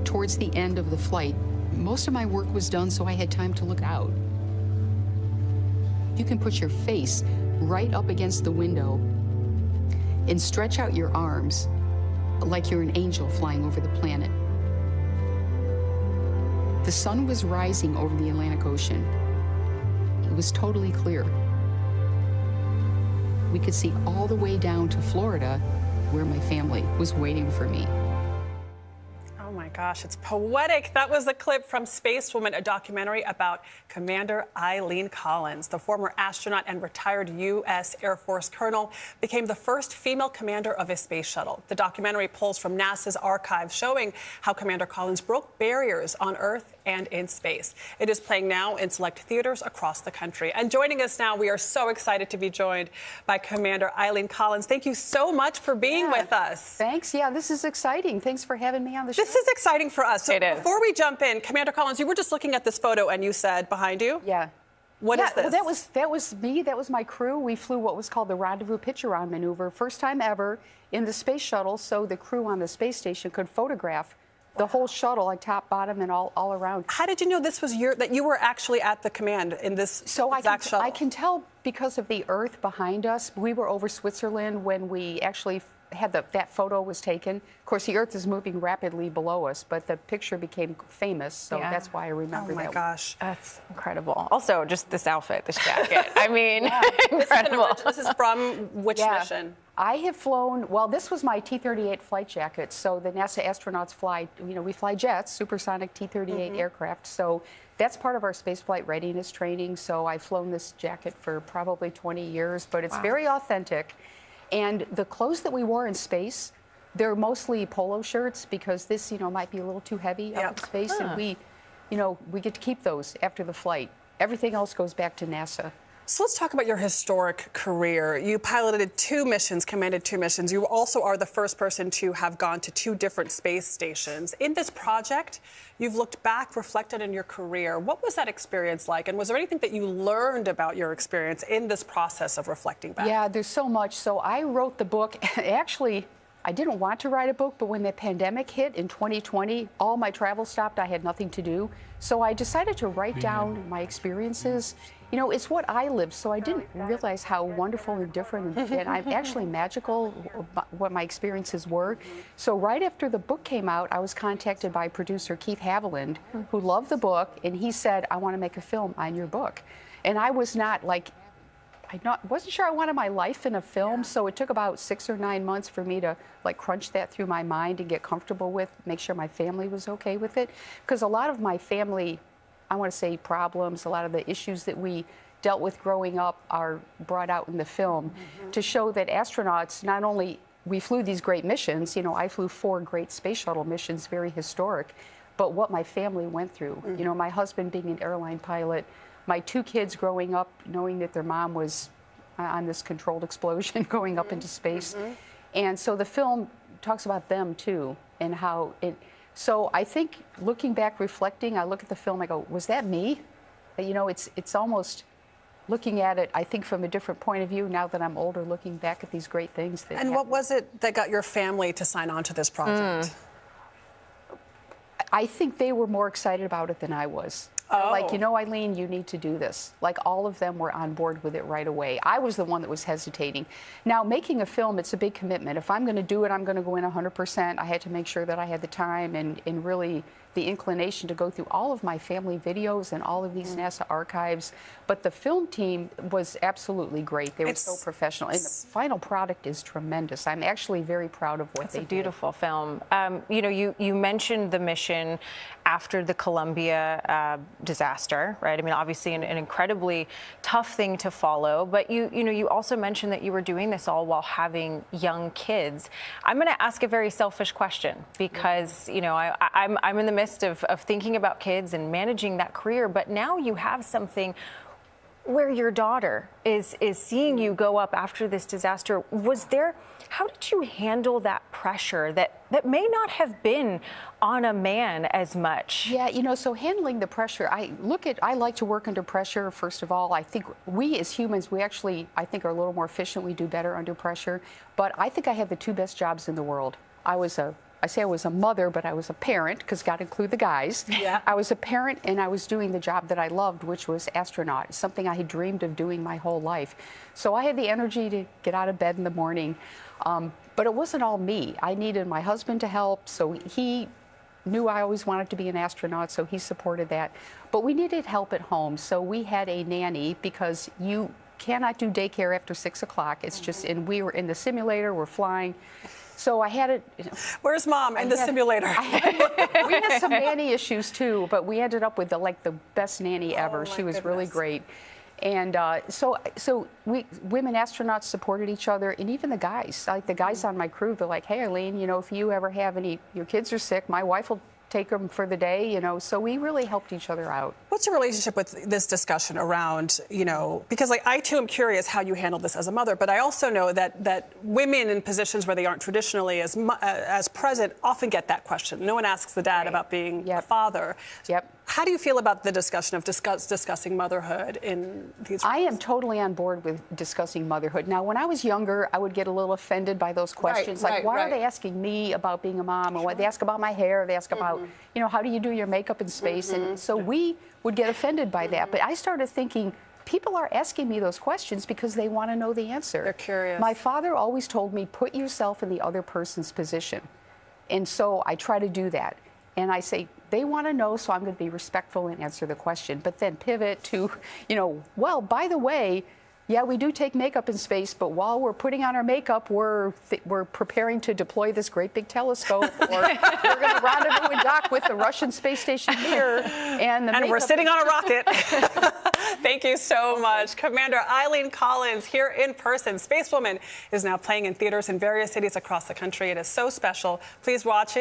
towards the end of the flight, most of my work was done, so I had time to look out. You can put your face right up against the window and stretch out your arms like you're an angel flying over the planet. The sun was rising over the Atlantic Ocean. It was totally clear. We could see all the way down to Florida, where my family was waiting for me. Oh my gosh, it's poetic. That was a clip from Spacewoman, a documentary about Commander Eileen Collins. The former astronaut and retired U.S. Air Force Colonel became the first female commander of a space shuttle. The documentary pulls from NASA's archives showing how Commander Collins broke barriers on Earth and in space. It is playing now in select theaters across the country. And joining us now, we are so excited to be joined by Commander Eileen Collins. Thank you so much for being with us. Thanks. Yeah, this is exciting. Thanks for having me on the show. This is exciting for us. So it is. Before we jump in, Commander Collins, you were just looking at this photo and you said behind you? Yeah. What is this? Well, that was me. That was my crew. We flew what was called the rendezvous pitch-around maneuver. First time ever in the space shuttle, so the crew on the space station could photograph the whole shuttle, like top, bottom, and all around. How did you know this was that you were actually at the command in this exact shuttle? I can tell because of the Earth behind us. We were over Switzerland when we actually had that photo was taken. Of course, the Earth is moving rapidly below us, but the picture became famous, so that's why I remember that. Oh my gosh. That's incredible. Also, just this outfit, this jacket. I mean, incredible. This is from which mission? I have flown, well, this was my T-38 flight jacket. So the NASA astronauts fly, we fly jets, supersonic T-38 aircraft. So that's part of our spaceflight readiness training. So I've flown this jacket for probably 20 years, but it's very authentic. And the clothes that we wore in space, they're mostly polo shirts because this, might be a little too heavy up in space. And we get to keep those after the flight. Everything else goes back to NASA. So let's talk about your historic career. You piloted 2 missions, commanded 2 missions. You also are the first person to have gone to 2 different space stations. In this project, you've looked back, reflected on your career. What was that experience like? And was there anything that you learned about your experience in this process of reflecting back? Yeah, there's so much. So I wrote the book. Actually, I didn't want to write a book, but when the pandemic hit in 2020, all my travel stopped. I had nothing to do. So I decided to write down my experiences. It's what I lived, so I didn't realize how wonderful and different and actually magical what my experiences were. So right after the book came out, I was contacted by producer Keith Haviland, who loved the book, and he said, I want to make a film on your book. And I was not like, wasn't sure I wanted my life in a film, so it took about 6 or 9 months for me to crunch that through my mind and get comfortable with, make sure my family was okay with it. Because a lot of my family, I want to say problems, a lot of the issues that we dealt with growing up are brought out in the film to show that astronauts, not only we flew these great missions, I flew 4 great space shuttle missions, very historic, but what my family went through. My husband being an airline pilot, my 2 kids growing up knowing that their mom was on this controlled explosion going up into space. And so the film talks about them too and how it. So I think looking back, reflecting, I look at the film, I go, was that me? It's almost looking at it, I think, from a different point of view now that I'm older, looking back at these great things. And what was it that got your family to sign on to this project? I think they were more excited about it than I was. Like, Eileen, you need to do this. Like, all of them were on board with it right away. I was the one that was hesitating. Now, making a film, it's a big commitment. If I'm going to do it, I'm going to go in 100%. I had to make sure that I had the time and really the inclination to go through all of my family videos and all of these NASA archives. But the film team was absolutely great. They were so professional. And the final product is tremendous. I'm actually very proud of what they did. It's a beautiful film. You mentioned the mission after the Columbia disaster, right? I mean, obviously an incredibly tough thing to follow, but you also mentioned that you were doing this all while having young kids. I'm going to ask a very selfish question because, I'm in the midst of thinking about kids and managing that career, but now you have something where your daughter is seeing you go up after this disaster. How did you handle that pressure that may not have been on a man as much? Yeah, so handling the pressure, I like to work under pressure, first of all. I think we as humans, I think are a little more efficient. We do better under pressure. But I think I have the 2 best jobs in the world. I was a I say I was a mother, but I was a parent, because got to include the guys. Yeah. I was a parent, and I was doing the job that I loved, which was astronaut, something I had dreamed of doing my whole life. So I had the energy to get out of bed in the morning. But it wasn't all me. I needed my husband to help, so he knew I always wanted to be an astronaut, so he supported that. But we needed help at home, so we had a nanny, because you cannot do daycare after 6 o'clock. It's just, and we were in the simulator, we're flying. So I had it. Where's Mom in the simulator? We had some nanny issues too, but we ended up with the best nanny ever. She was really great. And so women astronauts supported each other, and even the guys. Like the guys on my crew, they're like, "Hey, Eileen, if you ever have your kids are sick, my wife will take them for the day." So we really helped each other out. What's your relationship with this discussion around, because I too am curious how you handle this as a mother, but I also know that women in positions where they aren't traditionally as present often get that question. No one asks the dad about being a father. Yep. How do you feel about the discussion of discussing motherhood in these roles? I am totally on board with discussing motherhood. Now, when I was younger, I would get a little offended by those questions. Like, why are they asking me about being a mom? Or what they ask about my hair, they ask about, how do you do your makeup in space? And so we would get offended by that. But I started thinking, people are asking me those questions because they want to know the answer. They're curious. My father always told me, put yourself in the other person's position. And so I try to do that. And I say, they want to know, so I'm going to be respectful and answer the question. But then pivot to, well, by the way, yeah, we do take makeup in space, but while we're putting on our makeup, we're preparing to deploy this great big telescope, or we're going to rendezvous and dock with the Russian space station here, and we're sitting on a rocket. Thank you so much, Commander Eileen Collins, here in person. Spacewoman is now playing in theaters in various cities across the country. It is so special. Please watch it.